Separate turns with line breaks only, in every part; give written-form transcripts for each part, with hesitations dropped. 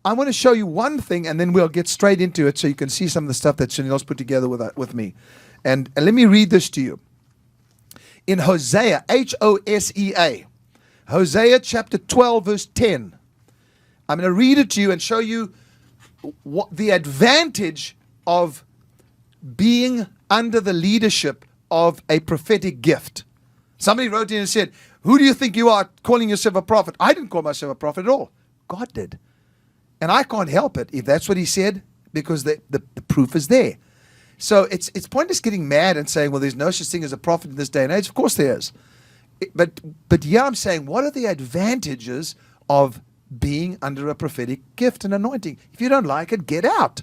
I want to show you one thing, and then we'll get straight into it so you can see some of the stuff that Sunil's put together with me. And let me read this to you. In Hosea, Hosea, Hosea chapter 12, verse 10. I'm going to read it to you and show you what the advantage of being under the leadership of a prophetic gift. Somebody wrote in and said, who do you think you are calling yourself a prophet? I didn't call myself a prophet at all. God did. And I can't help it if that's what he said, because the proof is there. So it's pointless getting mad and saying, well, there's no such thing as a prophet in this day and age. Of course there is. But yeah, I'm saying, what are the advantages of being under a prophetic gift and anointing? If you don't like it, get out.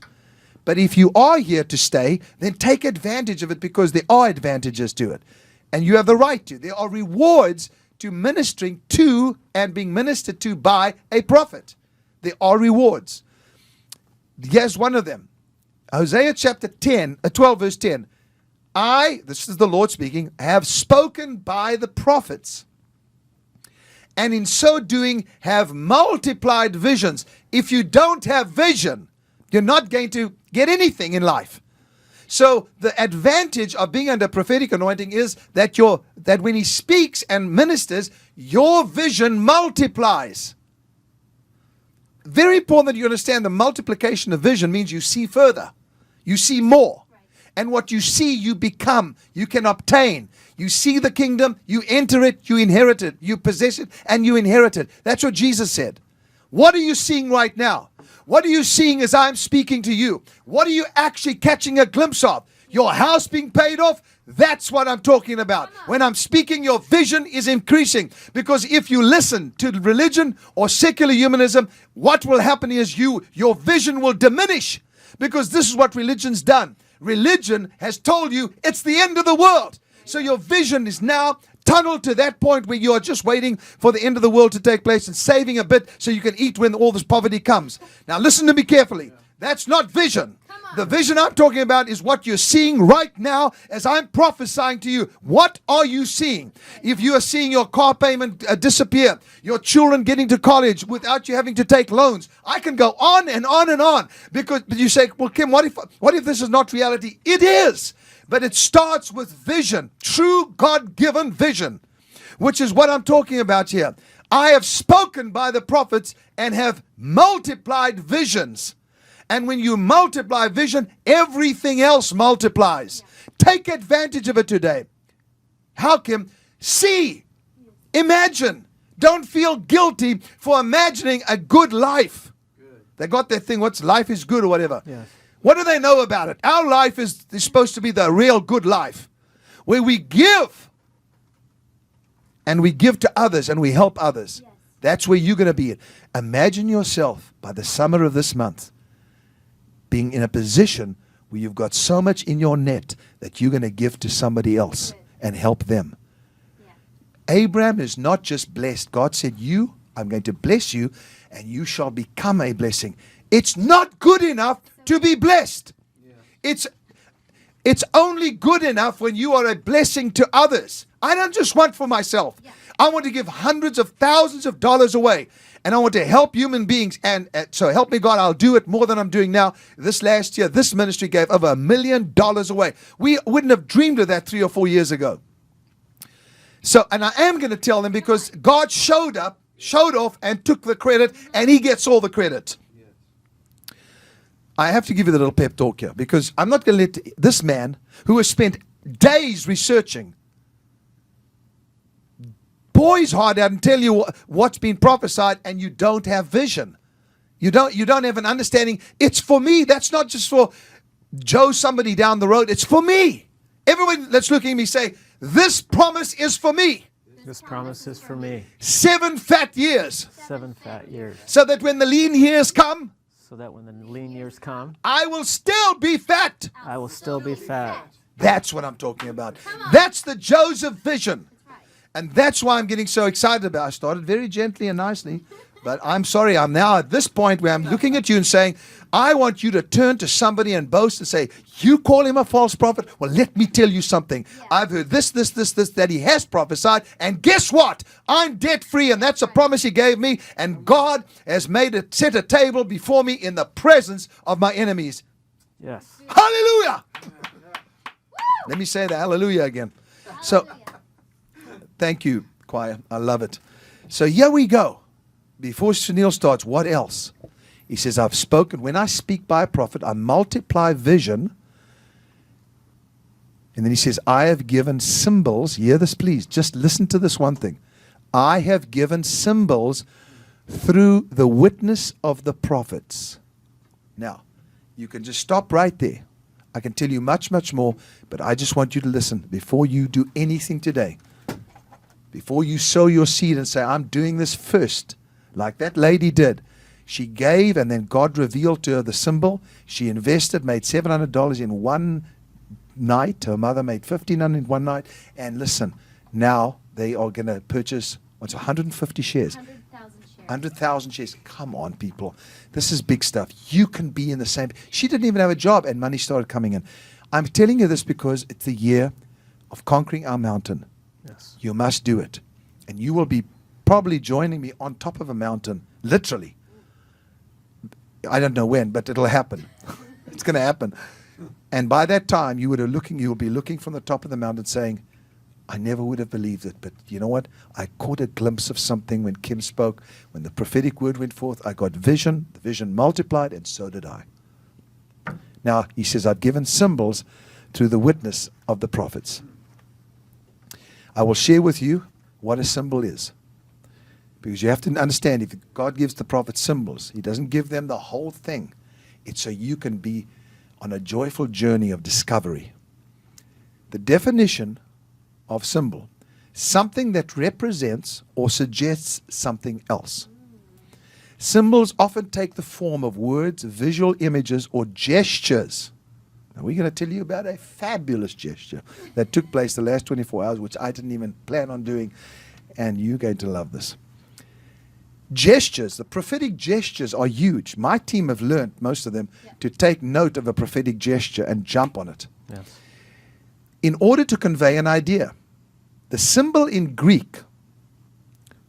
But if you are here to stay, then take advantage of it, because there are advantages to it. And you have the right to. There are rewards to ministering to and being ministered to by a prophet. There are rewards. Here's one of them. Hosea chapter 12, verse 10. This is the Lord speaking, have spoken by the prophets, and in so doing have multiplied visions. If you don't have vision, you're not going to get anything in life. So the advantage of being under prophetic anointing is that when he speaks and ministers, your vision multiplies. Very important that you understand the multiplication of vision means you see further. You see more. Right. And what you see, you become. You can obtain. You see the kingdom, you enter it, you inherit it. You possess it, and you inherit it. That's what Jesus said. What are you seeing right now? What are you seeing as I'm speaking to you? What are you actually catching a glimpse of? Your house being paid off? That's what I'm talking about. When I'm speaking, your vision is increasing. Because if you listen to religion or secular humanism, what will happen is your vision will diminish. Because this is what religion's done. Religion has told you it's the end of the world. So your vision is now tunneled to that point where you are just waiting for the end of the world to take place and saving a bit so you can eat when all this poverty comes. Now listen to me carefully. That's not vision. The vision I'm talking about is what you're seeing right now as I'm prophesying to you. What are you seeing? If you are seeing your car payment disappear, your children getting to college without you having to take loans, I can go on and on and on. Because you say, well, Kim, what if this is not reality? It is. But it starts with vision, true God-given vision, which is what I'm talking about here. I have spoken by the prophets and have multiplied visions. And when you multiply vision, everything else multiplies. Take advantage of it today. How, Kim? See, imagine. Don't feel guilty for imagining a good life. They got their thing, life is good or whatever. Yes. What do they know about it? Our life is supposed to be the real good life, where we give, and we give to others, and we help others. Yes. That's where you're going to be. Imagine yourself by the summer of this month being in a position where you've got so much in your net that you're going to give to somebody else and help them. Yeah. Abraham is not just blessed. God said, I'm going to bless you, and you shall become a blessing. It's not good enough to be blessed. Yeah. It's only good enough when you are a blessing to others. I don't just want for myself. Yeah. I want to give hundreds of thousands of dollars away. And I want to help human beings. And so help me God, I'll do it more than I'm doing now. This last year, this ministry gave over $1 million away. We wouldn't have dreamed of that 3 or 4 years ago. So, and I am going to tell them, because God showed off and took the credit, and he gets all the credit. I have to give you the little pep talk here, because I'm not going to let this man who has spent days researching pour his heart out and tell you what's been prophesied, and you don't have vision. You don't have an understanding. It's for me. That's not just for Joe, somebody down the road. It's for me. Everyone that's looking at me say, this promise is for me.
This promise is for me.
7 fat years.
7 fat years.
So that when the lean years come, I will still be fat.
I will still be fat.
That's what I'm talking about. That's the Joseph vision. And that's why I'm getting so excited about it. I started very gently and nicely. But I'm sorry, I'm now at this point where I'm looking at you and saying, I want you to turn to somebody and boast and say, you call him a false prophet? Well, let me tell you something. I've heard this, that he has prophesied. And guess what? I'm debt free, and that's a promise he gave me. And God has set a table before me in the presence of my enemies.
Yes.
Hallelujah. Let me say the hallelujah again. So, thank you, choir. I love it. So here we go. Before Sunil starts, what else? He says, I've spoken. When I speak by a prophet, I multiply vision. And then he says, I have given symbols. Hear this, please. Just listen to this one thing. I have given symbols through the witness of the prophets. Now, you can just stop right there. I can tell you much, much more, but I just want you to listen before you do anything today. Before you sow your seed and say, I'm doing this first, like that lady did. She gave, and then God revealed to her the symbol. She invested, made $700 in one night. Her mother made $1,500 in one night. And listen, now they are going to purchase, 150 shares? 100,000 shares. Come on, people. This is big stuff. You can be in the same. She didn't even have a job, and money started coming in. I'm telling you this because it's the year of conquering our mountain.
Yes.
You must do it. And you will be probably joining me on top of a mountain, literally. I don't know when, but it'll happen. It's going to happen. And by that time, you'll be looking from the top of the mountain saying, I never would have believed it, but you know what? I caught a glimpse of something when Kim spoke. When the prophetic word went forth, I got vision. The vision multiplied, and so did I. Now, he says, I've given symbols through the witness of the prophets. I will share with you what a symbol is. Because you have to understand, if God gives the prophets symbols, he doesn't give them the whole thing. It's so you can be on a joyful journey of discovery. The definition of symbol, something that represents or suggests something else. Symbols often take the form of words, visual images, or gestures. Now we're going to tell you about a fabulous gesture that took place the last 24 hours, which I didn't even plan on doing, and you're going to love this. Gestures, the prophetic gestures are huge. My team have learned, most of them, to take note of a prophetic gesture and jump on it.
Yes.
In order to convey an idea. The symbol in Greek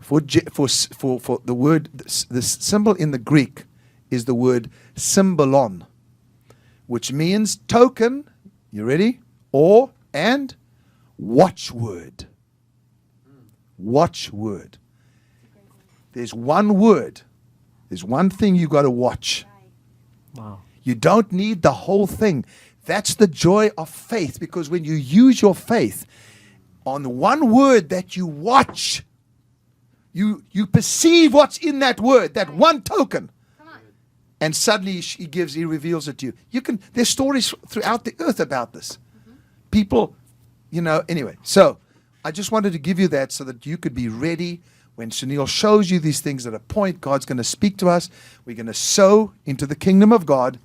for the word, the symbol in the Greek is the word symbolon, which means token, you ready? Or, and watchword. Watchword. There's one word. There's one thing you got to watch.
Wow.
You don't need the whole thing. That's the joy of faith, because when you use your faith on one word that you watch, you perceive what's in that word, that one token. And suddenly he reveals it to you. There's stories throughout the earth about this. People, anyway. So I just wanted to give you that so that you could be ready when Sunil shows you these things at a point. God's going to speak to us. We're going to sow into the kingdom of God.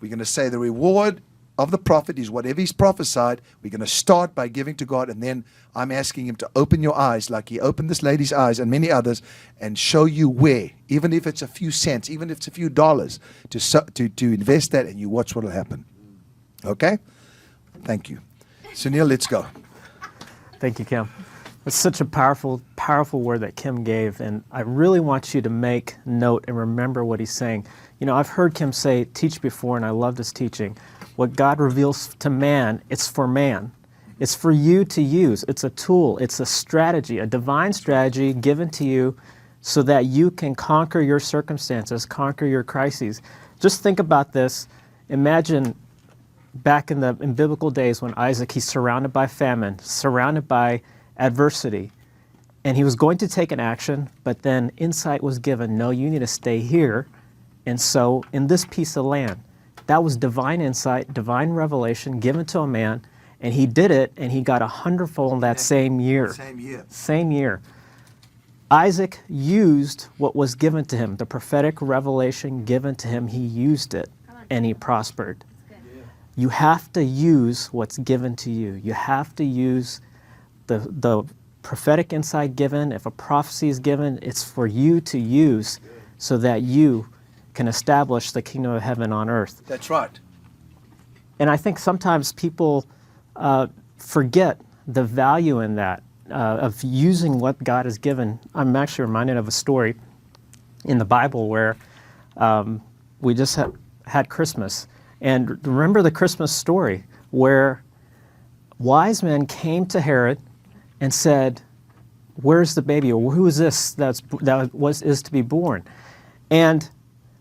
We're going to say the reward of the prophet is whatever he's prophesied. We're going to start by giving to God, and then I'm asking him to open your eyes like he opened this lady's eyes and many others, and show you where, even if it's a few cents, even if it's a few dollars, to invest that, and you watch what will happen. Okay? Thank you. Sunil, let's go.
Thank you, Kim. It's such a powerful, powerful word that Kim gave, and I really want you to make note and remember what he's saying. I've heard Kim teach before, and I love this teaching. What God reveals to man, it's for man. It's for you to use. It's a tool. It's a strategy, a divine strategy given to you so that you can conquer your circumstances, conquer your crises. Just think about this. Imagine back in biblical days when Isaac, he's surrounded by famine, surrounded by adversity, and he was going to take an action, but then insight was given, no, you need to stay here and sow in this piece of land. That was divine insight, divine revelation given to a man, and he did it, and he got 100-fold that same year. Same year. Isaac used what was given to him, the prophetic revelation given to him. He used it, and he prospered. You have to use what's given to you. You have to use the prophetic insight given. If a prophecy is given, it's for you to use. so that you can establish the kingdom of heaven on earth.
That's right.
And I think sometimes people forget the value in that, of using what God has given. I'm actually reminded of a story in the Bible where we just had Christmas. And remember the Christmas story where wise men came to Herod and said, "Where's the baby?" Or "Who is this is to be born?" And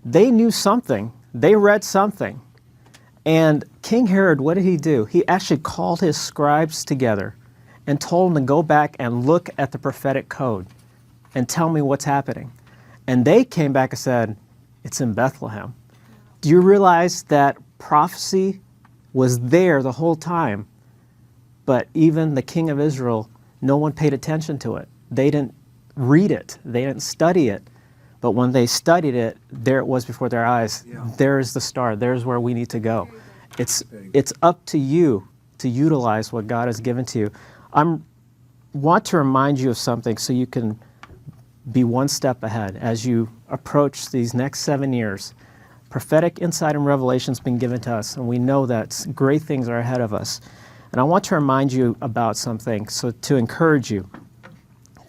they knew something. They read something. And King Herod, what did he do? He actually called his scribes together and told them to go back and look at the prophetic code and tell me what's happening. And they came back and said, "It's in Bethlehem." Do you realize that prophecy was there the whole time, but even the king of Israel, no one paid attention to it. They didn't read it. They didn't study it. But when they studied it, there it was before their eyes.
Yeah.
There's the star. There's where we need to go. It's up to you to utilize what God has given to you. I want to remind you of something so you can be one step ahead as you approach these next 7 years. Prophetic insight and revelation has been given to us, and we know that great things are ahead of us. And I want to remind you about something, so to encourage you.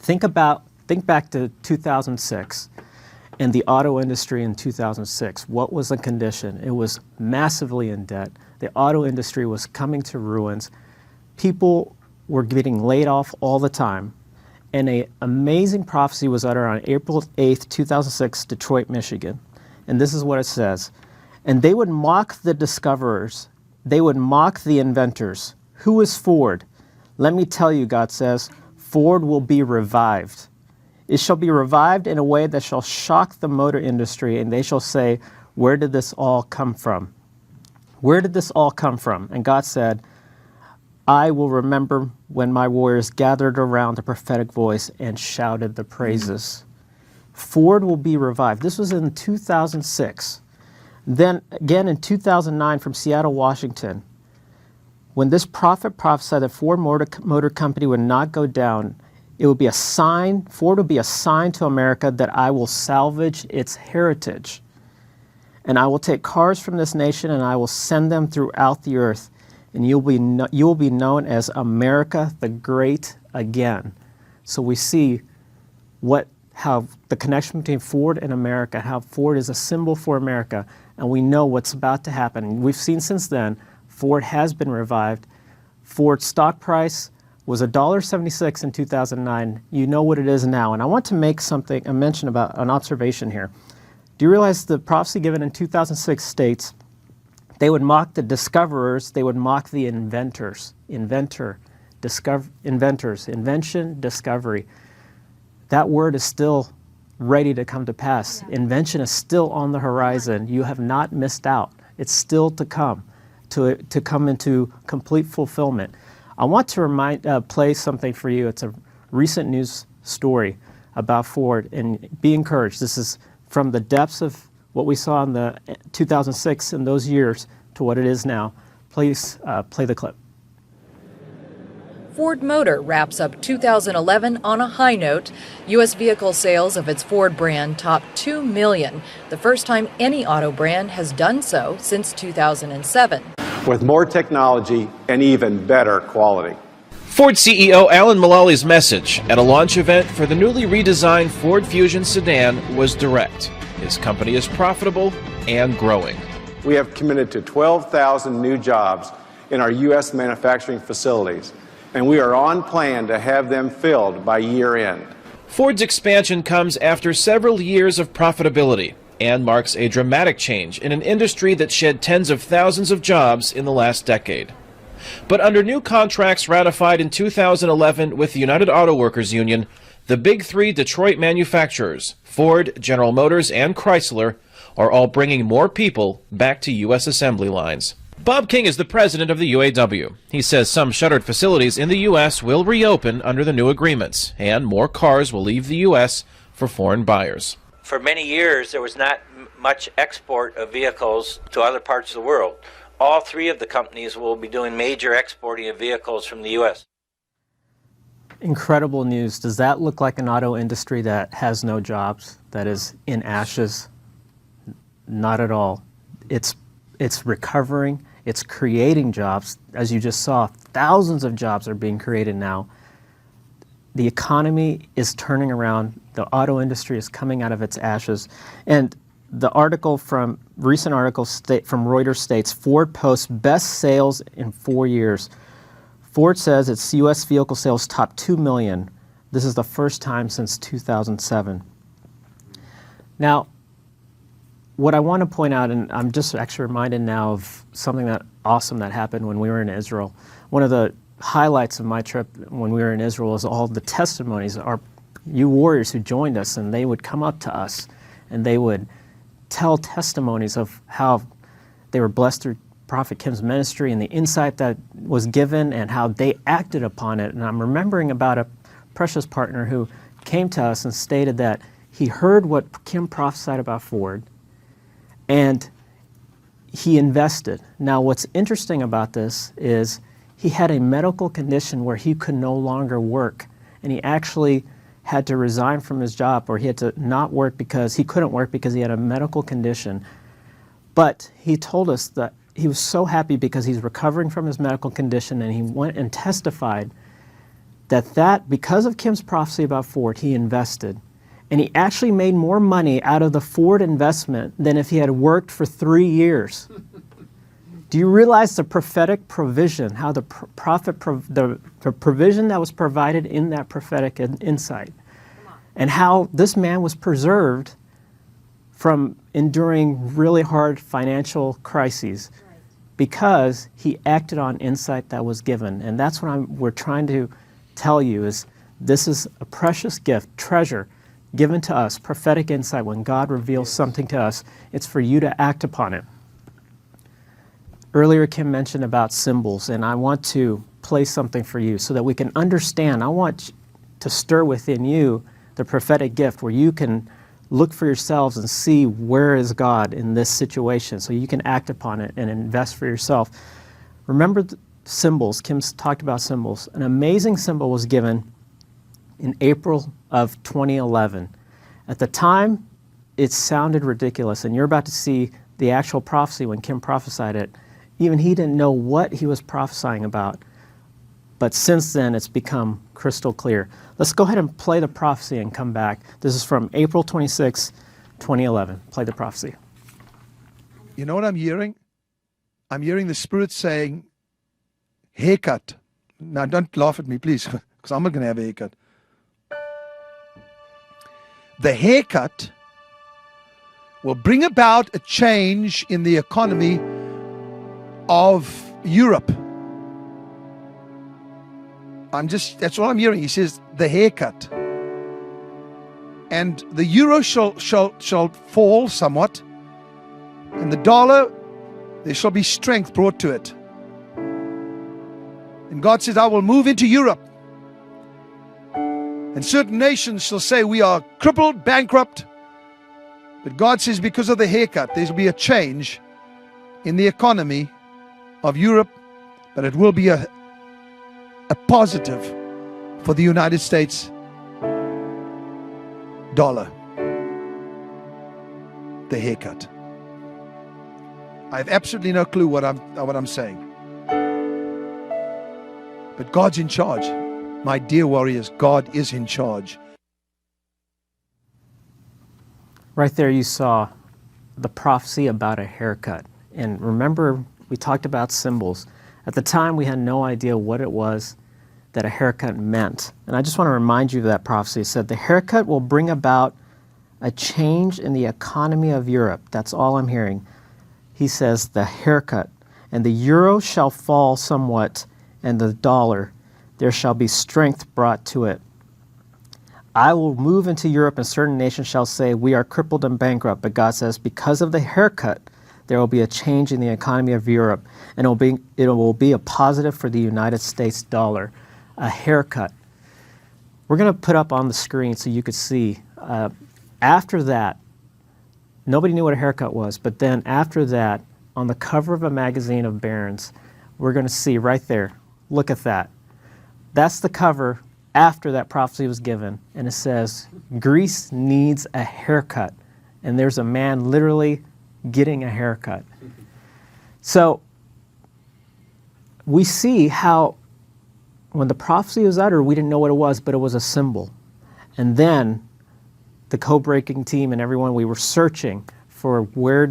Think back to 2006 and the auto industry in 2006. What was the condition? It was massively in debt. The auto industry was coming to ruins. People were getting laid off all the time. And an amazing prophecy was uttered on April 8th, 2006, Detroit, Michigan. And this is what it says. "And they would mock the discoverers. They would mock the inventors. Who is Ford? Let me tell you," God says, "Ford will be revived. It shall be revived in a way that shall shock the motor industry, and they shall say, 'Where did this all come from?'" Where did this all come from? And God said, "I will remember when my warriors gathered around the prophetic voice and shouted the praises." Ford will be revived. This was in 2006. Then again in 2009 from Seattle, Washington, when this prophet prophesied that Ford Motor Company would not go down, it would be a sign, Ford would be a sign to America that I will salvage its heritage. And I will take cars from this nation and I will send them throughout the earth. And you will be known as America the Great again. So we see how the connection between Ford and America, how Ford is a symbol for America, and we know what's about to happen. We've seen since then, Ford has been revived. Ford's stock price was $1.76 in 2009. You know what it is now. And I want to make a mention about an observation here. Do you realize the prophecy given in 2006 states, they would mock the discoverers, they would mock the inventors. Inventors, invention, discovery. That word is still ready to come to pass. Yeah. Invention is still on the horizon. You have not missed out. It's still to come, to come into complete fulfillment. I want to play something for you. It's a recent news story about Ford, and be encouraged. This is from the depths of what we saw in the 2006 in those years to what it is now. Please play the clip.
Ford Motor wraps up 2011 on a high note. U.S. vehicle sales of its Ford brand topped 2 million, the first time any auto brand has done so since 2007.
With more technology and even better quality.
Ford CEO Alan Mullally's message at a launch event for the newly redesigned Ford Fusion sedan was direct. His company is profitable and growing.
We have committed to 12,000 new jobs in our U.S. manufacturing facilities, and we are on plan to have them filled by year end.
Ford's expansion comes after several years of profitability and marks a dramatic change in an industry that shed tens of thousands of jobs in the last decade. But under new contracts ratified in 2011 with the United Auto Workers Union, the big three Detroit manufacturers, Ford, General Motors, and Chrysler, are all bringing more people back to U.S. assembly lines. Bob King is the president of the UAW. He says some shuttered facilities in the U.S. will reopen under the new agreements, and more cars will leave the U.S. for foreign buyers.
For many years, there was not much export of vehicles to other parts of the world. All three of the companies will be doing major exporting of vehicles from the U.S.
incredible news. Does that look like an auto industry that has no jobs, that is in ashes? Not at all. It's recovering. It's creating jobs. As you just saw, thousands of jobs are being created now. The economy is turning around. The auto industry is coming out of its ashes. And the recent article from Reuters states, Ford posts best sales in 4 years. Ford says its U.S. vehicle sales topped 2 million. This is the first time since 2007. Now, what I want to point out, and I'm just actually reminded now of something awesome that happened when we were in Israel. One of the highlights of my trip when we were in Israel was all the testimonies, you warriors who joined us, and they would come up to us and they would tell testimonies of how they were blessed through Prophet Kim's ministry and the insight that was given and how they acted upon it. And I'm remembering about a precious partner who came to us and stated that he heard what Kim prophesied about Ford and he invested. Now, what's interesting about this is he had a medical condition where he could no longer work, and he actually had to resign from his job, or he had to not work because he couldn't work because he had a medical condition. But he told us that he was so happy because he's recovering from his medical condition, and he went and testified that because of Kim's prophecy about Ford, he invested. And he actually made more money out of the Ford investment than if he had worked for 3 years. Do you realize the prophetic provision, how the provision that was provided in that prophetic insight, and how this man was preserved from enduring really hard financial crises because he acted on insight that was given? And that's what we're trying to tell you is this is a precious gift, treasure, given to us, prophetic insight. When God reveals something to us, it's for you to act upon it. Earlier, Kim mentioned about symbols, and I want to play something for you so that we can understand. I want to stir within you the prophetic gift where you can look for yourselves and see where is God in this situation so you can act upon it and invest for yourself. Remember the symbols. Kim's talked about symbols. An amazing symbol was given in April of 2011. At the time, it sounded ridiculous, and you're about to see the actual prophecy when Kim prophesied it. Even he didn't know what he was prophesying about. But since then, it's become crystal clear. Let's go ahead and play the prophecy and come back. This is from April 26, 2011. Play the prophecy.
You know what I'm hearing? I'm hearing the Spirit saying, haircut. Now, don't laugh at me, please, because I'm not going to have a haircut. The haircut will bring about a change in the economy of Europe. That's all I'm hearing. He says the haircut. And the euro shall fall somewhat. And the dollar, there shall be strength brought to it. And God says, I will move into Europe. And certain nations shall say, we are crippled, bankrupt. But God says, because of the haircut, there will be a change in the economy of Europe, but it will be a positive for the United States dollar. The haircut. I have absolutely no clue what I'm saying. But God's in charge. My dear warriors, God is in charge.
Right there you saw the prophecy about a haircut. And remember, we talked about symbols. At the time, we had no idea what it was that a haircut meant. And I just want to remind you of that prophecy. It said, the haircut will bring about a change in the economy of Europe. That's all I'm hearing. He says, the haircut. And the euro shall fall somewhat, and the dollar, there shall be strength brought to it. I will move into Europe, and certain nations shall say, we are crippled and bankrupt. But God says, because of the haircut, there will be a change in the economy of Europe, and it will be a positive for the United States dollar. A haircut. We're going to put up on the screen so you could see. After that, nobody knew what a haircut was, but then after that, on the cover of a magazine of Barron's, we're going to see right there. Look at that. That's the cover after that prophecy was given, and it says, Greece needs a haircut. And there's a man literally getting a haircut. So we see how when the prophecy was uttered, we didn't know what it was, but it was a symbol. And then the code-breaking team and everyone, we were searching for what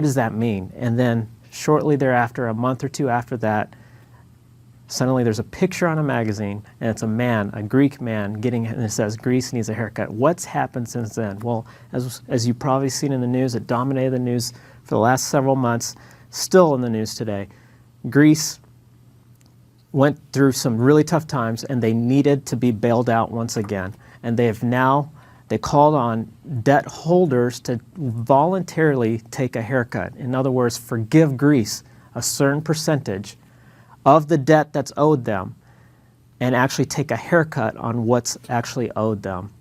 does that mean? And then shortly thereafter, a month or two after that, suddenly there's a picture on a magazine, and it's a man, a Greek man, and it says, Greece needs a haircut. What's happened since then? Well, as you've probably seen in the news, it dominated the news for the last several months, still in the news today. Greece went through some really tough times, and they needed to be bailed out once again. And they called on debt holders to voluntarily take a haircut. In other words, forgive Greece a certain percentage of the debt that's owed them and actually take a haircut on what's actually owed them.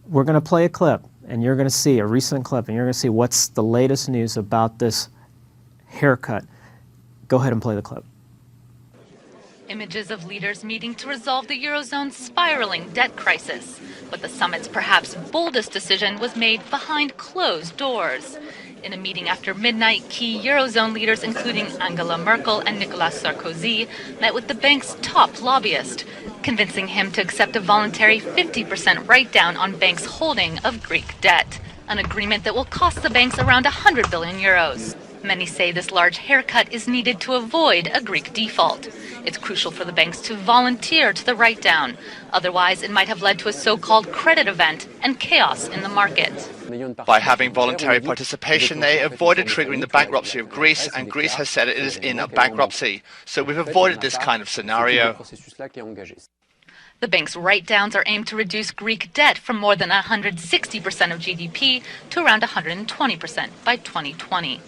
We're going to play a clip, and you're going to see a recent clip, and you're going to see what's the latest news about this haircut. Go ahead and play the clip.
Images of leaders meeting to resolve the Eurozone's spiraling debt crisis. But the summit's perhaps boldest decision was made behind closed doors. In a meeting after midnight, key Eurozone leaders, including Angela Merkel and Nicolas Sarkozy, met with the bank's top lobbyist, convincing him to accept a voluntary 50% write-down on banks' holding of Greek debt, an agreement that will cost the banks around 100 billion euros. Many say this large haircut is needed to avoid a Greek default. It's crucial for the banks to volunteer to the write-down. Otherwise, it might have led to a so-called credit event and chaos in the market.
By having voluntary participation, they avoided triggering the bankruptcy of Greece, and Greece has said it is in a bankruptcy. So we've avoided this kind of scenario.
The bank's write-downs are aimed to reduce Greek debt from more than 160% of GDP to around 120% by 2020.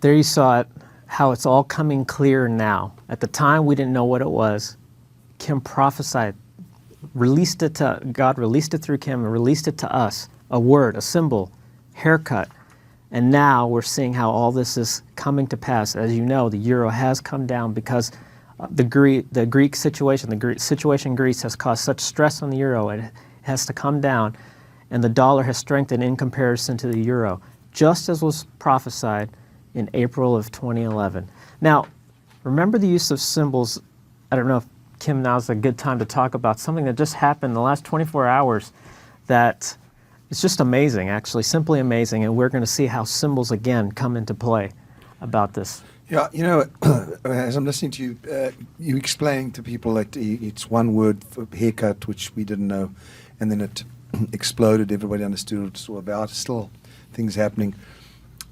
There you saw it, how it's all coming clear now. At the time, we didn't know what it was. Kim prophesied, God released it through Kim and released it to us. A word, a symbol, haircut. And now we're seeing how all this is coming to pass. As you know, the euro has come down because the Greek situation, the situation in Greece has caused such stress on the euro. It has to come down, and the dollar has strengthened in comparison to the euro, just as was prophesied in April of 2011. Now, remember the use of symbols. I don't know if Kim, now's a good time to talk about something that just happened in the last 24 hours that is just amazing, actually, simply amazing, and we're going to see how symbols again come into play about this.
Yeah, you know, as I'm listening to you, you explaining to people that it's one word for haircut, which we didn't know, and then it exploded. Everybody understood what it's all about. Still things happening.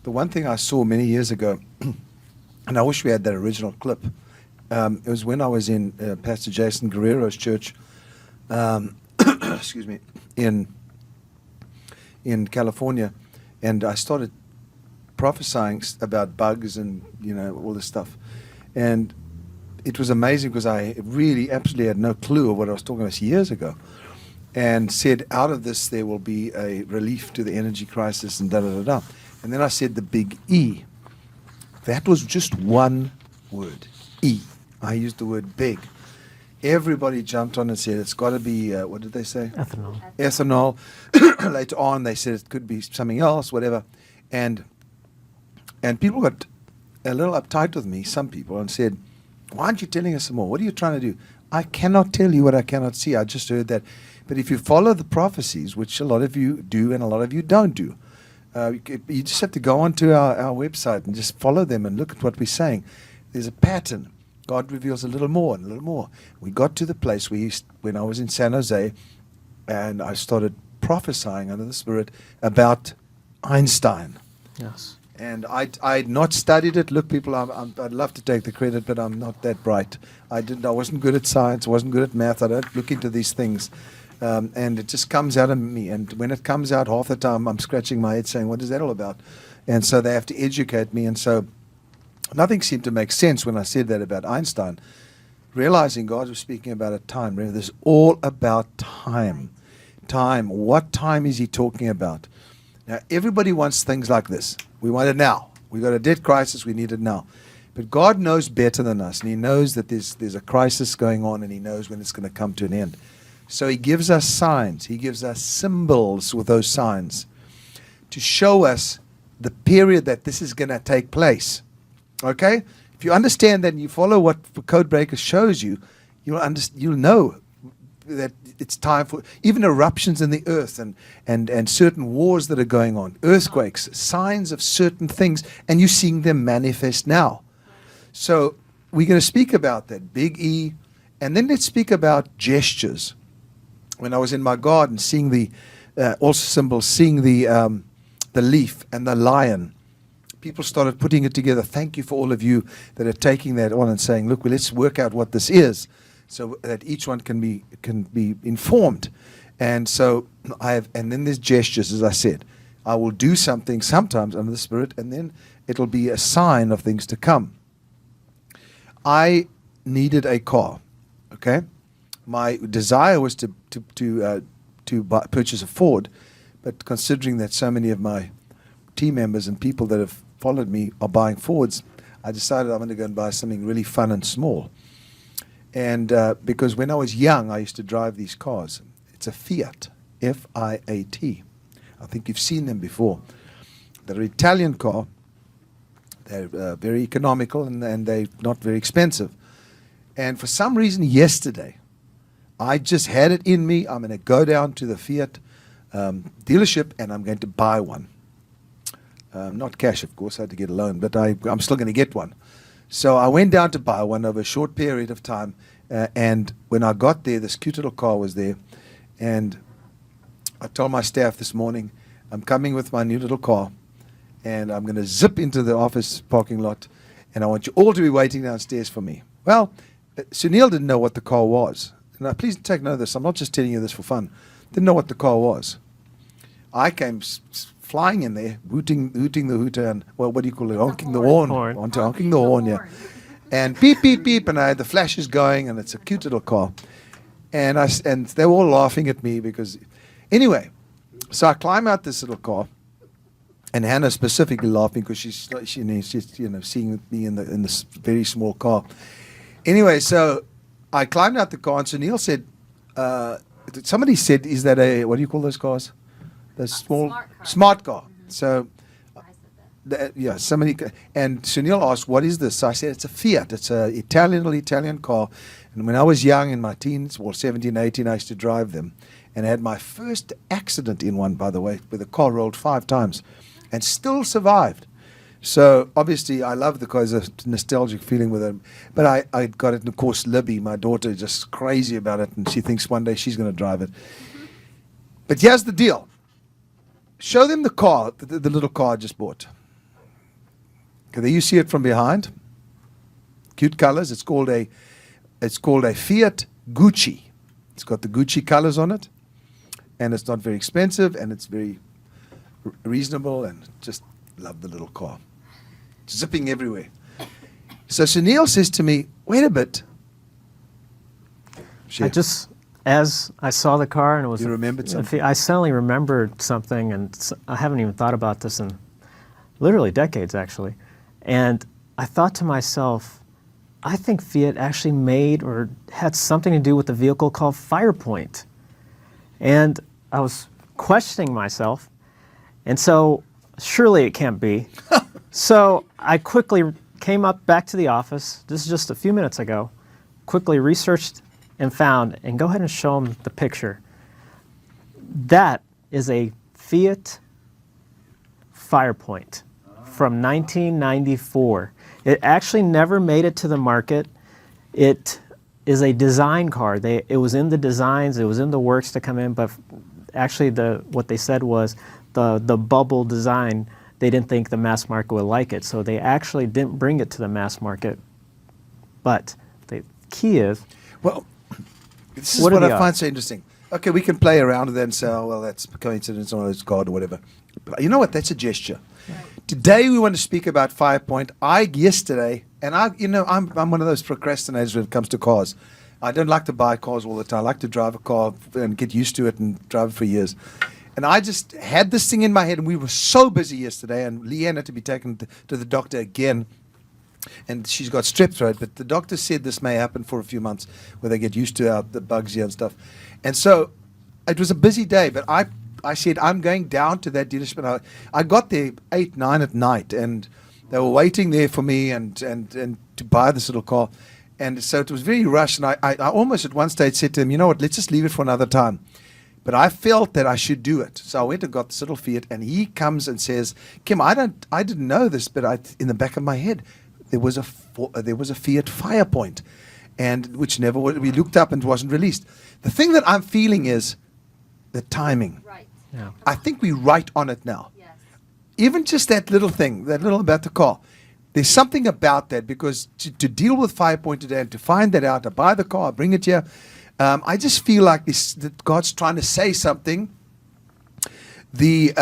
The one thing I saw many years ago, and I wish we had that original clip, it was when I was in Pastor Jason Guerrero's church, excuse me, in California, and I started prophesying about bugs and, you know, all this stuff. And it was amazing because I really absolutely had no clue of what I was talking about years ago, and said, out of this there will be a relief to the energy crisis and da-da-da-da. And then I said the big E. That was just one word, E. I used the word big. Everybody jumped on and said it's got to be, what did they say?
Ethanol.
Ethanol. Later on, they said it could be something else, whatever. And people got a little uptight with me, some people, and said, why aren't you telling us some more? What are you trying to do? I cannot tell you what I cannot see. I just heard that. But if you follow the prophecies, which a lot of you do and a lot of you don't do, you just have to go onto our website and just follow them and look at what we're saying. There's a pattern. God reveals a little more and a little more. We got to the place where when I was in San Jose, and I started prophesying under the Spirit about Einstein.
Yes.
And I'd not studied it. Look, people, I'd love to take the credit, but I'm not that bright. I wasn't good at science. I wasn't good at math. I don't look into these things. And it just comes out of me. And when it comes out, half the time I'm scratching my head saying, what is that all about? And so they have to educate me. And so nothing seemed to make sense when I said that about Einstein. Realizing God was speaking about a time. Remember, this is all about time. Time. What time is he talking about? Now, everybody wants things like this. We want it now. We got a debt crisis. We need it now. But God knows better than us, and He knows that there's a crisis going on, and He knows when it's going to come to an end. So He gives us signs. He gives us symbols with those signs to show us the period that this is going to take place. Okay? If you understand that and you follow what Codebreaker shows you, you'll know that it's time for even eruptions in the earth and certain wars that are going on, earthquakes, signs of certain things, and you're seeing them manifest now. So we're going to speak about that, big E, and then let's speak about gestures. When I was in my garden, seeing the also symbols, seeing the leaf and the lion, people started putting it together. Thank you for all of you that are taking that on and saying, look, well, let's work out what this is, so that each one can be informed. And so and then there's gestures, as I said. I will do something sometimes under the Spirit, and then it'll be a sign of things to come. I needed a car. Okay, my desire was to purchase a Ford, but considering that so many of my team members and people that have followed me are buying Fords, I decided I'm going to go and buy something really fun and small. And because when I was young, I used to drive these cars. It's a Fiat, F-I-A-T. I think you've seen them before. They're an Italian car. They're very economical, and they're not very expensive. And for some reason yesterday, I just had it in me. I'm going to go down to the Fiat dealership, and I'm going to buy one. Not cash, of course. I had to get a loan, but I'm still going to get one. So I went down to buy one over a short period of time, and when I got there, this cute little car was there, and I told my staff this morning, I'm coming with my new little car, and I'm going to zip into the office parking lot, and I want you all to be waiting downstairs for me. Well, Sunil didn't know what the car was. Now, please take note of this. I'm not just telling you this for fun. Didn't know what the car was. I came flying in there, hooting the hooter, and, well, what do you call it? Honking the horn. Honking the horn, yeah. And beep, beep, beep, and I had the flashes going, and it's a cute little car. And they were all laughing at me because, anyway, so I climb out this little car, and Hannah specifically laughing because she's seeing me in this very small car. Anyway, so I climbed out the car, and Sunil said, somebody said, is that a, what do you call those cars? The small smart car. So, yeah, somebody, and Sunil asked, what is this? So I said, it's a Fiat. It's a Italian car. And when I was young, in my teens, 17, 18, I used to drive them. And I had my first accident in one, by the way, where the car rolled 5 times and still survived. So obviously I love the car. There's a nostalgic feeling with it. But I got it, and of course Libby, my daughter, just crazy about it, and she thinks one day she's going to drive it. But here's the deal. Show them the car, the little car I just bought. Okay, there you see it from behind. Cute colors. It's called a Fiat Gucci. It's got the Gucci colors on it, and it's not very expensive, and it's very reasonable, and just love the little car. Zipping everywhere. So Sunil says to me, wait a bit.
As I saw the car, and it was
you remembered something?
I suddenly remembered something, and I haven't even thought about this in literally decades, actually. And I thought to myself, I think Fiat actually made or had something to do with the vehicle called Firepoint. And I was questioning myself, and so surely it can't be. So I quickly came up back to the office, this is just a few minutes ago, quickly researched and found, and go ahead and show them the picture. That is a Fiat Firepoint from 1994. It actually never made it to the market. It is a design car. It was in the designs, it was in the works to come in, but actually what they said was the bubble design, they didn't think the mass market would like it, so they actually didn't bring it to the mass market. But the key is...
Well, this is what I find so interesting. Okay, we can play around with that and say, oh, well, that's coincidence or it's God or whatever. But you know what? That's a gesture. Right. Today we want to speak about Firepoint. Yesterday, and I'm one of those procrastinators when it comes to cars. I don't like to buy cars all the time. I like to drive a car and get used to it and drive it for years. And I just had this thing in my head, and we were so busy yesterday, and Leanne had to be taken to the doctor again. and she's got strep throat, but the doctor said this may happen for a few months where they get used to the bugs here and stuff. And so it was a busy day, but I said, I'm going down to that dealership. I got there 8, 9 at night, and they were waiting there for me and to buy this little car. And so it was very rushed, and I almost at one stage said to him, you know what, let's just leave it for another time. But I felt that I should do it. So I went and got this little Fiat, and he comes and says, Kim, I didn't know this, but in the back of my head, there was a Fiat Firepoint, and which we looked up and wasn't released. The thing that I'm feeling is the timing.
Right.
Yeah.
I think we're right on it now.
Yes.
Even just that little thing, that little about the car. There's something about that, because to deal with Firepoint today and to find that out, to buy the car, bring it here, I just feel like that God's trying to say something. The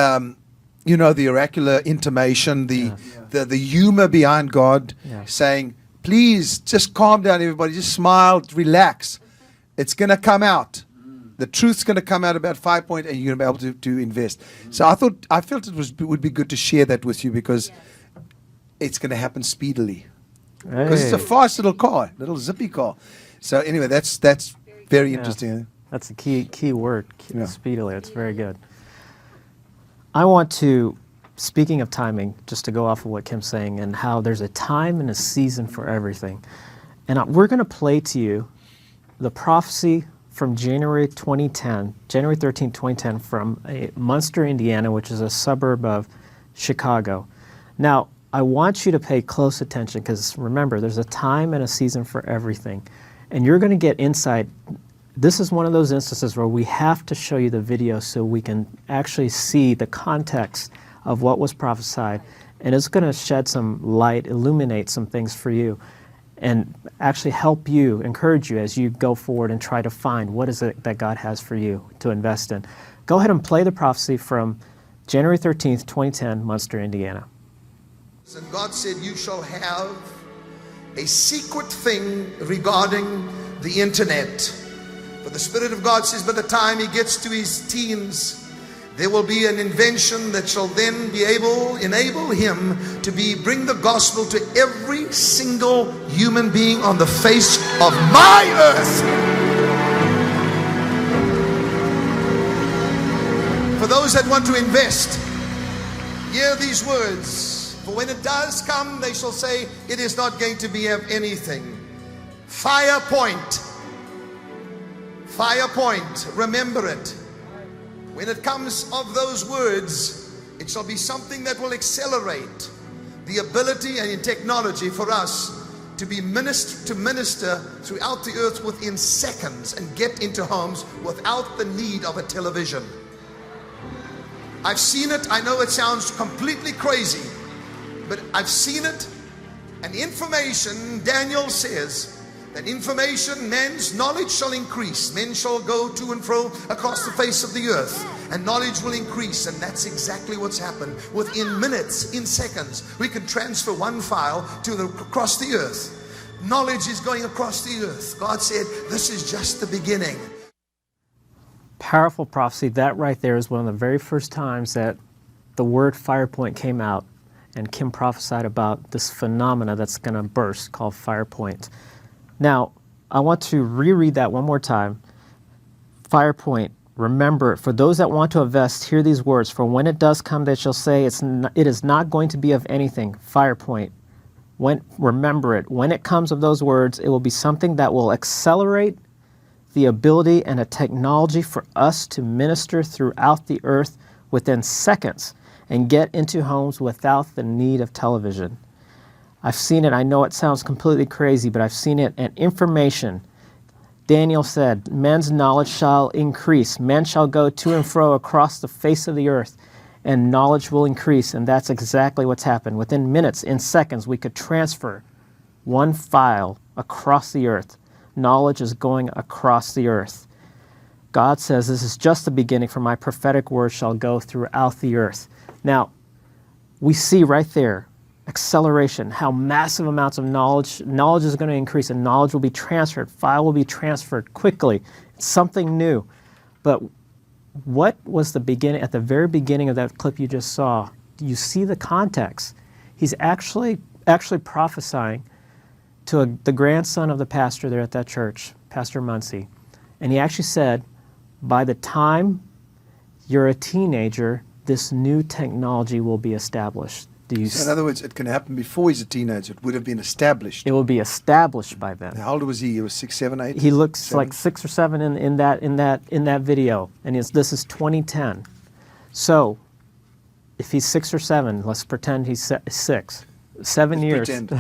the oracular intimation, the humor behind God, saying, please just calm down, everybody, just smile, relax. It's going to come out. The truth's going to come out about Firepoint, and you're going to be able to invest. So I felt it would be good to share that with you, because it's going to happen speedily. Because it's a fast little car, little zippy car. So anyway, that's very interesting.
That's a key word, speedily. It's very good. I want to, speaking of timing, just to go off of what Kim's saying and how there's a time and a season for everything. And we're going to play to you the prophecy from January 13, 2010, from Munster, Indiana, which is a suburb of Chicago. Now, I want you to pay close attention, because remember, there's a time and a season for everything. And you're going to get insight. This is one of those instances where we have to show you the video so we can actually see the context of what was prophesied. And it's going to shed some light, illuminate some things for you, and actually help you, encourage you as you go forward and try to find what is it that God has for you to invest in. Go ahead and play the prophecy from January 13th, 2010, Munster, Indiana.
And God said, you shall have a secret thing regarding the internet. For the Spirit of God says, by the time he gets to his teens, there will be an invention that shall then enable him to bring the gospel to every single human being on the face of my earth. For those that want to invest, hear these words. For when it does come, they shall say, it is not going to be of anything. Firepoint. Firepoint. Remember it. When it comes of those words, it shall be something that will accelerate the ability and in technology for us to minister throughout the earth within seconds and get into homes without the need of a television. I've seen it. I know it sounds completely crazy, but I've seen it. And information, Daniel says, that information, man's knowledge shall increase. Men shall go to and fro across the face of the earth, and knowledge will increase. And that's exactly what's happened. Within minutes, in seconds, we can transfer one file across the earth. Knowledge is going across the earth. God said, this is just the beginning.
Powerful prophecy. That right there is one of the very first times that the word Firepoint came out, and Kim prophesied about this phenomena that's going to burst called Firepoint. Now, I want to reread that one more time. Firepoint, remember, for those that want to invest, hear these words. For when it does come, they shall say, it is not going to be of anything. Firepoint, remember it. When it comes of those words, it will be something that will accelerate the ability and a technology for us to minister throughout the earth within seconds and get into homes without the need of television. I've seen it. I know it sounds completely crazy, but I've seen it. And information, Daniel said, men's knowledge shall increase. Men shall go to and fro across the face of the earth, and knowledge will increase. And that's exactly what's happened. Within minutes, in seconds, we could transfer one file across the earth. Knowledge is going across the earth. God says, this is just the beginning, for my prophetic word shall go throughout the earth. Now, we see right there, acceleration, how massive amounts of knowledge is going to increase, and knowledge will be transferred, file will be transferred quickly. It's something new. But what was the beginning, at the very beginning of that clip you just saw, you see the context. He's actually actually prophesying to the grandson of the pastor there at that church, Pastor Muncie. And he actually said, by the time you're a teenager, this new technology will be established.
So in other words, it can happen before he's a teenager. It would have been established.
It will be established by then.
How old was he? He was 6, 7, 8?
He looks
7?
like 6 or 7 in that video, and this is 2010. So, if he's 6 or 7, let's pretend he's 6. 7 years.
Pretend.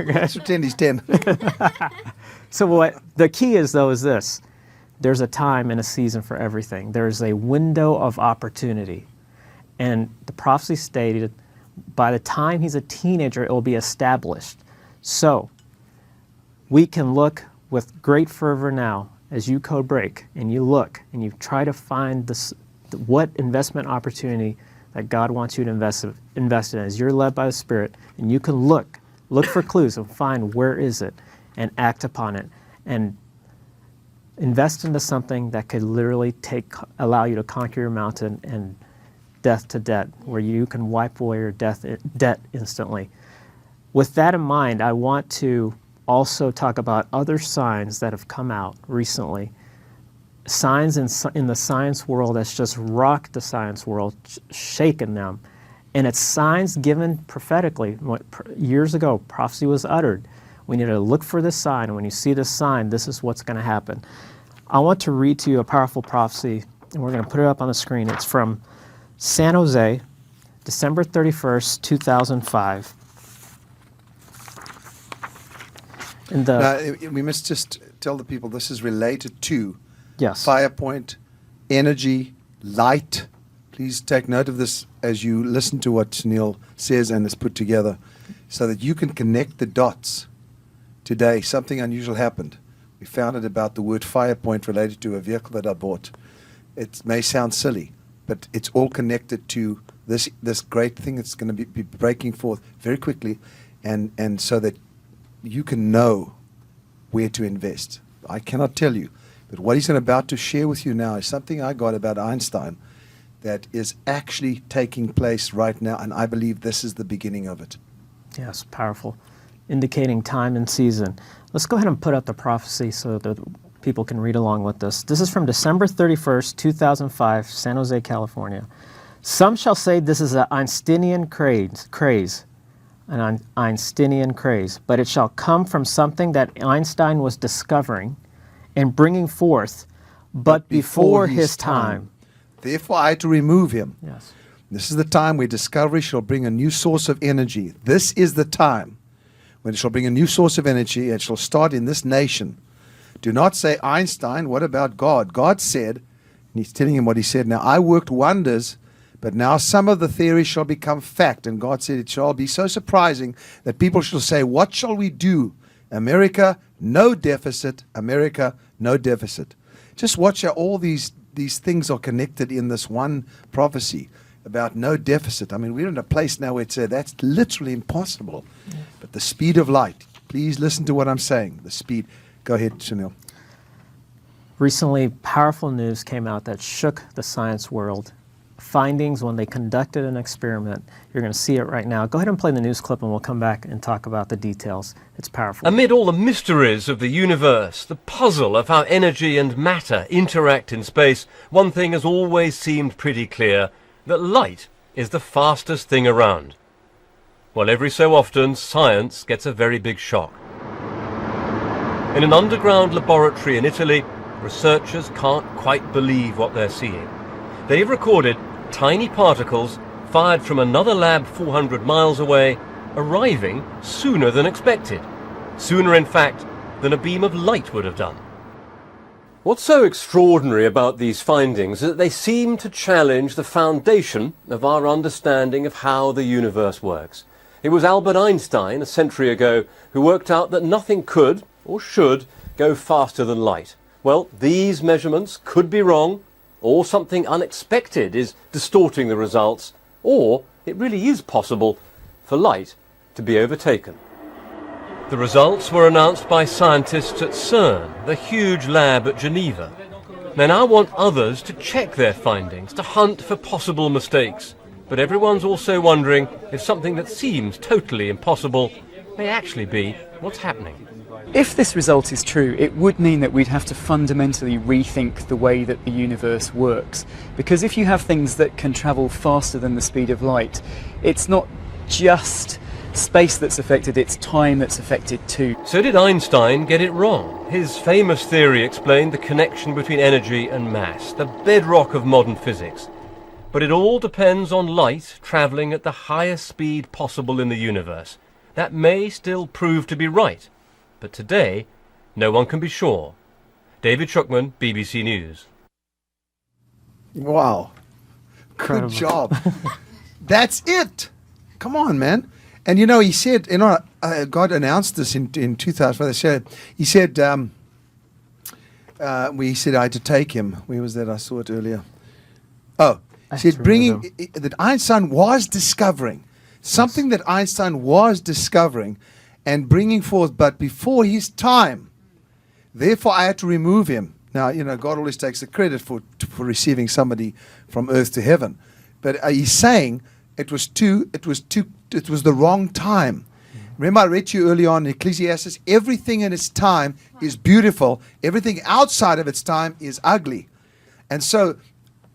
Let's pretend he's 10.
So what the key is, though, is this. There's a time and a season for everything. There's a window of opportunity. And the prophecy stated, by the time he's a teenager, it will be established. So, we can look with great fervor now as you code break, and you look, and you try to find what investment opportunity that God wants you to invest in as you're led by the Spirit, and you can look for clues and find where is it, and act upon it, and invest into something that could literally allow you to conquer your mountain and death to debt, where you can wipe away your debt instantly. With that in mind, I want to also talk about other signs that have come out recently. Signs in the science world that's just rocked the science world, shaken them. And it's signs given prophetically. Years ago, prophecy was uttered. We need to look for this sign, and when you see this sign, this is what's going to happen. I want to read to you a powerful prophecy, and we're going to put it up on the screen. It's from San Jose, December 31st, 2005. And
we must just tell the people this is related to
yes.
Firepoint, energy, light. Please take note of this as you listen to what Sunil says and is put together so that you can connect the dots. Today, something unusual happened. We found out about the word Firepoint related to a vehicle that I bought. It may sound silly, but it's all connected to this great thing that's going to be breaking forth very quickly, and so that you can know where to invest. I cannot tell you, but what he's about to share with you now is something I got about Einstein that is actually taking place right now, and I believe this is the beginning of it.
Yes, powerful. Indicating time and season. Let's go ahead and put up the prophecy so that people can read along with this. This is from December 31st, 2005, San Jose, California. Some shall say this is an Einsteinian craze, an Einsteinian craze, but it shall come from something that Einstein was discovering and bringing forth, but before his time.
Therefore I had to remove him.
Yes.
This is the time where discovery shall bring a new source of energy. This is the time when it shall bring a new source of energy. It shall start in this nation. Do not say, Einstein, what about God? God said, and he's telling him what he said now, I worked wonders, but now some of the theories shall become fact. And God said, it shall be so surprising that people shall say, what shall we do? America, no deficit. America, no deficit. Just watch how all these things are connected in this one prophecy about no deficit. I mean, we're in a place now where it's that's literally impossible. Yeah. But the speed of light, please listen to what I'm saying. The speed. Go ahead, Sunil.
Recently, powerful news came out that shook the science world. Findings when they conducted an experiment. You're going to see it right now. Go ahead and play the news clip and we'll come back and talk about the details. It's powerful.
Amid all the mysteries of the universe, the puzzle of how energy and matter interact in space, one thing has always seemed pretty clear, that light is the fastest thing around. Well, every so often, science gets a very big shock. In an underground laboratory in Italy, researchers can't quite believe what they're seeing. They've recorded tiny particles fired from another lab 400 miles away, arriving sooner than expected. Sooner, in fact, than a beam of light would have done. What's so extraordinary about these findings is that they seem to challenge the foundation of our understanding of how the universe works. It was Albert Einstein, a century ago, who worked out that nothing could, or should, go faster than light. Well, these measurements could be wrong, or something unexpected is distorting the results, or it really is possible for light to be overtaken. The results were announced by scientists at CERN, the huge lab at Geneva. They now want others to check their findings, to hunt for possible mistakes. But everyone's also wondering if something that seems totally impossible may actually be what's happening.
If this result is true, it would mean that we'd have to fundamentally rethink the way that the universe works. Because if you have things that can travel faster than the speed of light, it's not just space that's affected, it's time that's affected too.
So did Einstein get it wrong? His famous theory explained the connection between energy and mass, the bedrock of modern physics. But it all depends on light travelling at the highest speed possible in the universe. That may still prove to be right, but today no one can be sure. David Schuckman, BBC News.
Wow.
Incredible.
Good job. That's it. Come on, man. And he said, God announced this in 2005. He said, he said I had to take him. Where was that? I saw it earlier. Oh, he said that Einstein was discovering something that Einstein was discovering and bringing forth, but before his time. Therefore, I had to remove him. Now, God always takes the credit for receiving somebody from earth to heaven. But he's saying it was the wrong time. Remember I read to you early on in Ecclesiastes, everything in its time is beautiful. Everything outside of its time is ugly. And so,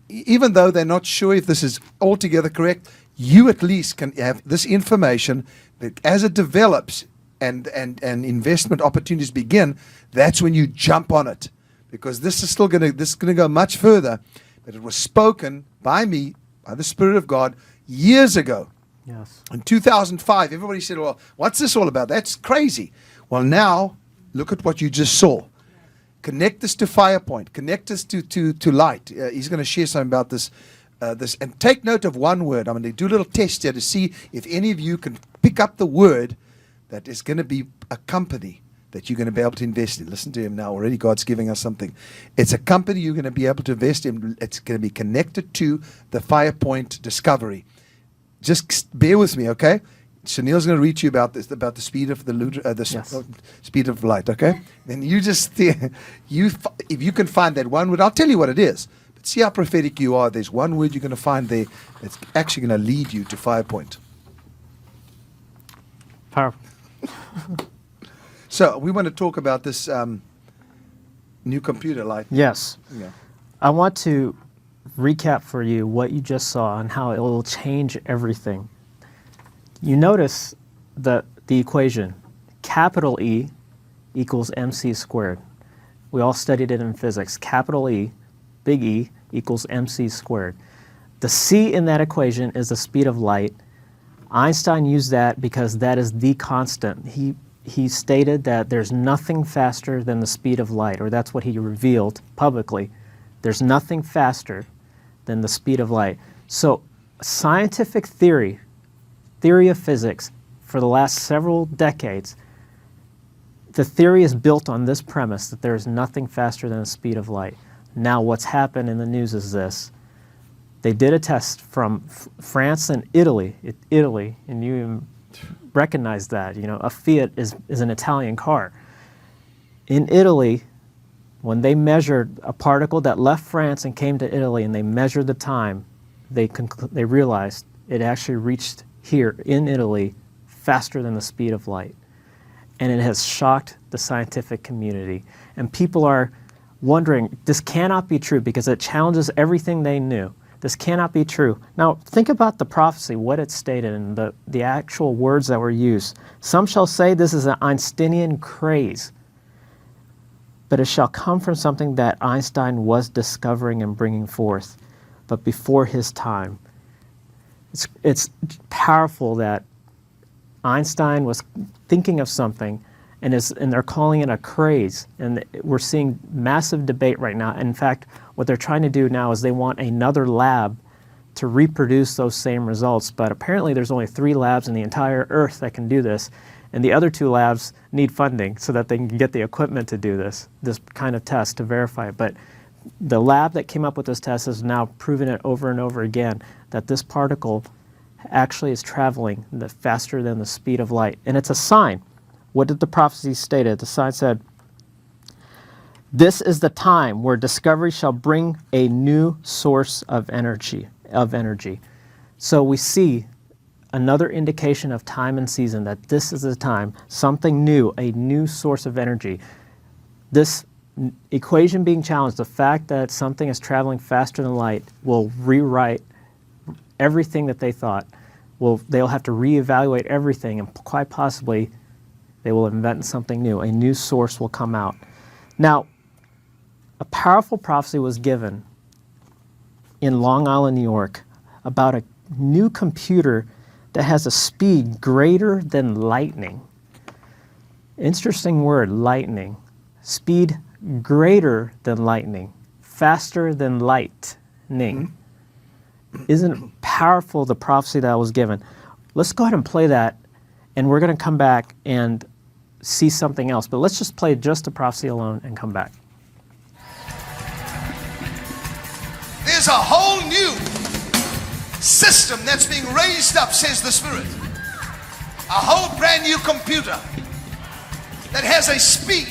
even though they're not sure if this is altogether correct, you at least can have this information that as it develops and investment opportunities begin, that's when you jump on it. Because this is going to go much further. But it was spoken by me, by the Spirit of God, years ago.
Yes.
In 2005, everybody said, well, what's this all about? That's crazy. Well, now, look at what you just saw. Connect this to Firepoint. Connect this to Light. He's going to share something about this. And take note of one word. I'm going to do a little test here to see if any of you can pick up the word that is going to be a company that you're going to be able to invest in. Listen to him now. Already God's giving us something. It's a company you're going to be able to invest in. It's going to be connected to the Firepoint discovery. Just bear with me, okay? Sunil's going to read to you about this, about the speed of speed of light, okay? Then you just if you can find that one word, I'll tell you what it is. But see how prophetic you are. There's one word you're going to find there that's actually going to lead you to Firepoint.
Powerful.
So we want to talk about this new computer light.
Yes.
Yeah.
I want to recap for you what you just saw and how it will change everything. You notice the equation, capital E equals mc squared. We all studied it in physics. Capital E, big E, equals mc squared. The c in that equation is the speed of light. Einstein used that because that is the constant. He stated that there's nothing faster than the speed of light, or that's what he revealed publicly. There's nothing faster than the speed of light. So scientific theory of physics, for the last several decades, the theory is built on this premise that there is nothing faster than the speed of light. Now what's happened in the news is this. They did a test from France and Italy, and you even recognize that. A Fiat is an Italian car. In Italy, when they measured a particle that left France and came to Italy, and they measured the time, they realized it actually reached here in Italy faster than the speed of light. And it has shocked the scientific community. And people are wondering, this cannot be true because it challenges everything they knew. This cannot be true. Now, think about the prophecy, what it stated, and the actual words that were used. Some shall say this is an Einsteinian craze, but it shall come from something that Einstein was discovering and bringing forth, but before his time. It's powerful that Einstein was thinking of something, and they're calling it a craze, and we're seeing massive debate right now. In fact, what they're trying to do now is they want another lab to reproduce those same results, but apparently there's only 3 labs in the entire Earth that can do this, and the other 2 labs need funding so that they can get the equipment to do this kind of test to verify it. But the lab that came up with this test has now proven it over and over again that this particle actually is traveling faster than the speed of light, and it's a sign. What did the prophecy state? The sign said, "This is the time where discovery shall bring a new source of energy." So we see another indication of time and season, that this is the time, something new, a new source of energy. This equation being challenged, the fact that something is traveling faster than light will rewrite everything that they thought. They'll have to reevaluate everything, and quite possibly they will invent something new. A new source will come out. Now, a powerful prophecy was given in Long Island, New York, about a new computer that has a speed greater than lightning. Interesting word, lightning. Speed greater than lightning, faster than lightning. Isn't it powerful, the prophecy that was given? Let's go ahead and play that, and we're going to come back and see something else. But let's just play just the prophecy alone and come back.
There's a whole new system that's being raised up, says the Spirit. A whole brand new computer that has a speed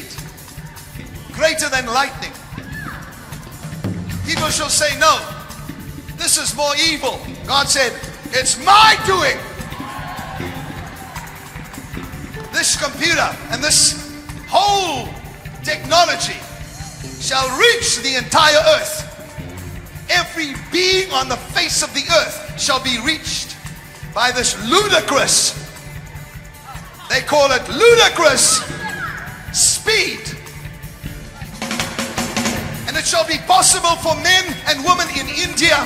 greater than lightning. People shall say, no, this is more evil. God said, it's my doing. This computer and this whole technology shall reach the entire earth. Every being on the face of the earth shall be reached by this ludicrous, they call it ludicrous speed. And it shall be possible for men and women in India,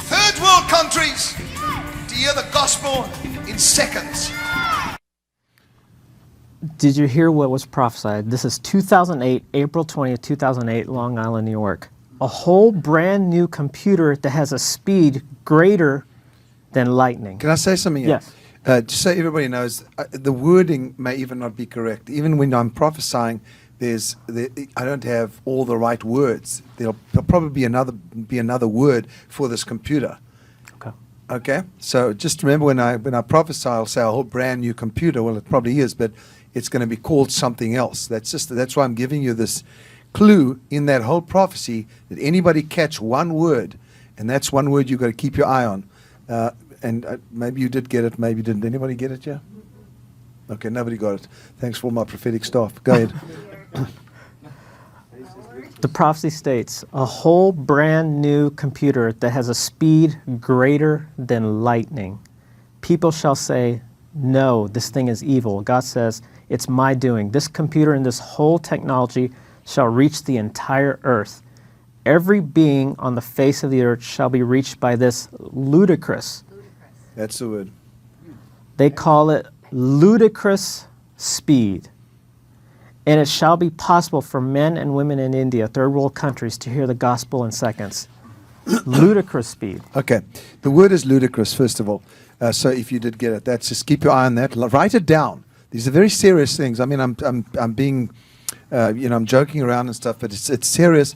third world countries, to hear the gospel in seconds.
Did you hear what was prophesied? This is 2008, April 20th, 2008, Long Island, New York. A whole brand new computer that has a speed greater than lightning.
Can I say something here?
Yes.
Just so everybody knows, the wording may even not be correct. Even when I'm prophesying, I don't have all the right words. There'll probably be another word for this computer. Okay. So just remember, when I prophesy, I'll say a whole brand new computer. Well, it probably is, but it's going to be called something else. That's why I'm giving you this clue in that whole prophecy, that anybody catch one word, and that's one word you've got to keep your eye on. And maybe you did get it, maybe you didn't. Anybody get it yet? Okay, nobody got it. Thanks for my prophetic staff. Go ahead.
The prophecy states, a whole brand new computer that has a speed greater than lightning. People shall say, no, this thing is evil. God says, it's my doing. This computer and this whole technology shall reach the entire earth. Every being on the face of the earth shall be reached by this ludicrous.
That's the word.
They call it ludicrous speed. And it shall be possible for men and women in India, third world countries, to hear the gospel in seconds. Ludicrous speed.
Okay. The word is ludicrous, first of all. So if you did get it, that's just keep your eye on that. Write it down. These are very serious things. I mean, I'm being, I'm joking around and stuff, but it's serious.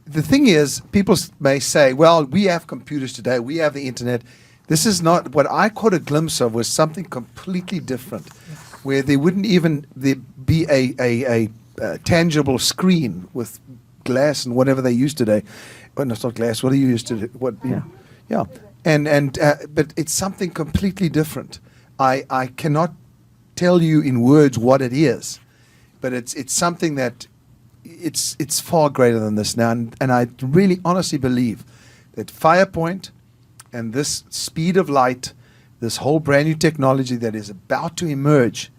The thing is, people may say, well, we have computers today. We have the internet. This is not what I caught a glimpse of. Was something completely different, where there wouldn't even be a tangible screen with glass and whatever they use today. Oh, no, it's not glass. What do you use today? What? Yeah. But it's something completely different. I cannot tell you in words what it is, but it's something that it's far greater than this now. And I really honestly believe that Firepoint and this speed of light, this whole brand new technology that is about to emerge,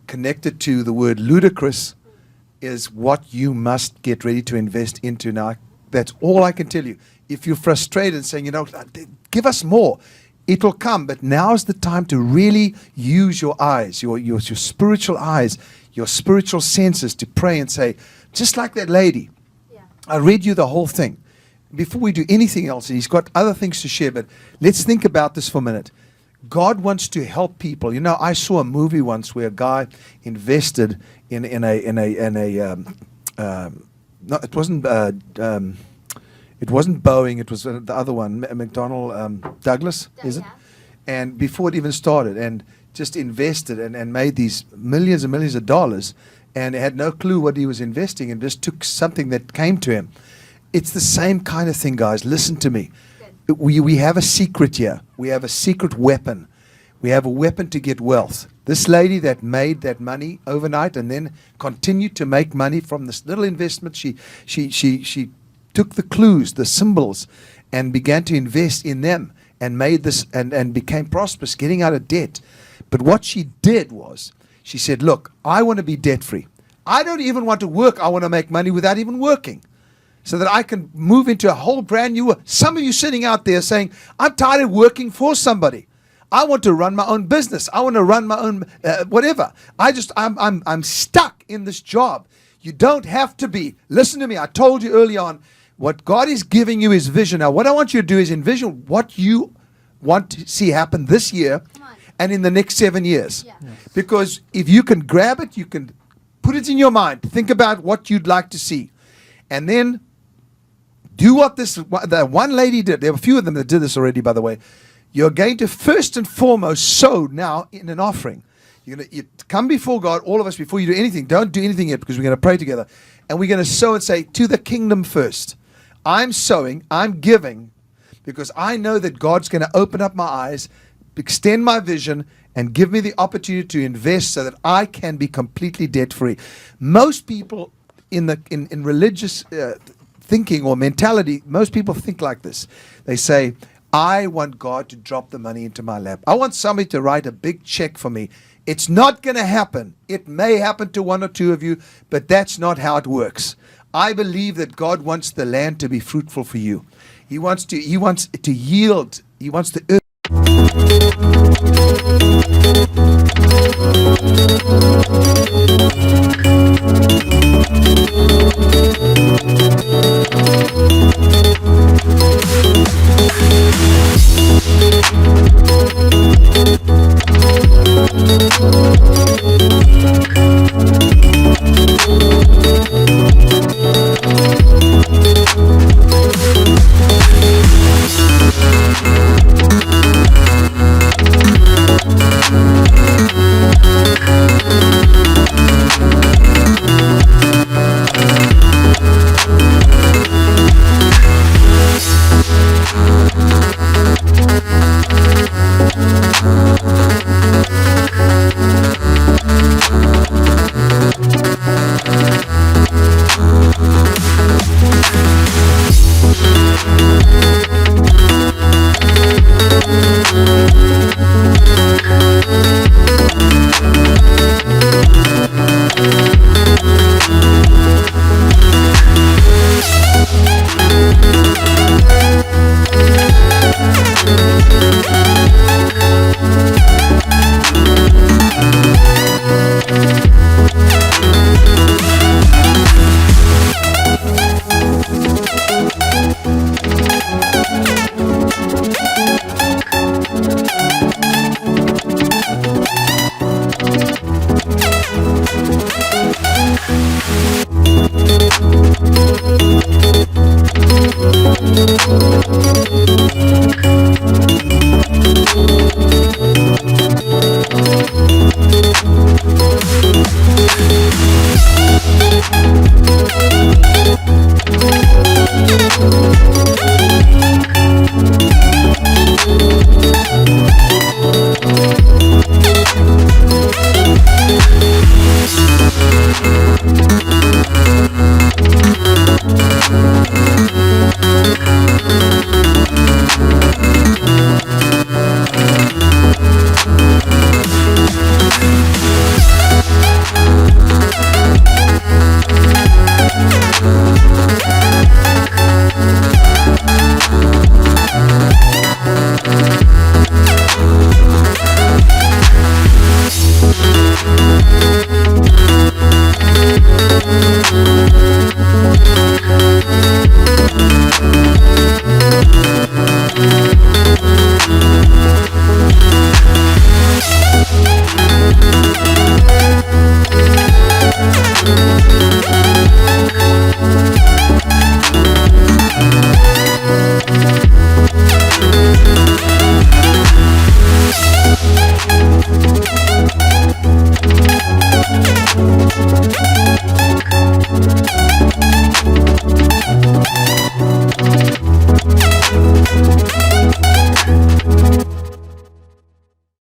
connected to the word ludicrous, is what you must get ready to invest into now. That's all I can tell you. If you're frustrated and saying, give us more, it'll come. But now's the time to really use your eyes, your spiritual eyes, your spiritual senses, to pray and say, just like that lady. Yeah. I read you the whole thing. Before we do anything else, he's got other things to share, but let's think about this for a minute. God wants to help people. I saw a movie once where a guy invested in a no, it wasn't Boeing. It was the other one, McDonnell Douglas, is it? And before it even started, and just invested and made these millions and millions of dollars, and had no clue what he was investing in. Just took something that came to him. It's the same kind of thing, guys. Listen to me. We have a secret here. we have a secret weapon. We have a weapon to get wealth. This lady that made that money overnight and then continued to make money from this little investment, she took the clues, the symbols, and began to invest in them and made this and became prosperous, getting out of debt. But what she did was, she said, look, I want to be debt-free. I don't even want to work. I want to make money without even working, so that I can move into a whole brand new world. Some of you sitting out there saying, I'm tired of working for somebody. I want to run my own business. I want to run my own whatever. I'm stuck in this job. You don't have to be. Listen to me. I told you early on, what God is giving you is vision. Now, what I want you to do is envision what you want to see happen this year and in the next 7 years. Yeah. Because if you can grab it, you can put it in your mind. Think about what you'd like to see. And then do what the one lady did. There were a few of them that did this already, by the way. You're going to first and foremost sow now in an offering. You're going to come before God, all of us, before you do anything. Don't do anything yet, because we're going to pray together. And we're going to sow and say, to the kingdom first. I'm sowing, I'm giving, because I know that God's going to open up my eyes, extend my vision, and give me the opportunity to invest so that I can be completely debt-free. Most people in religious thinking or mentality, most people think like this. They say, I want God to drop the money into my lap. I want somebody to write a big check for me. It's not going to happen. It may happen to one or two of you, but that's not how it works. I believe that God wants the land to be fruitful for you. He wants to yield. He wants the earth.
Thank you.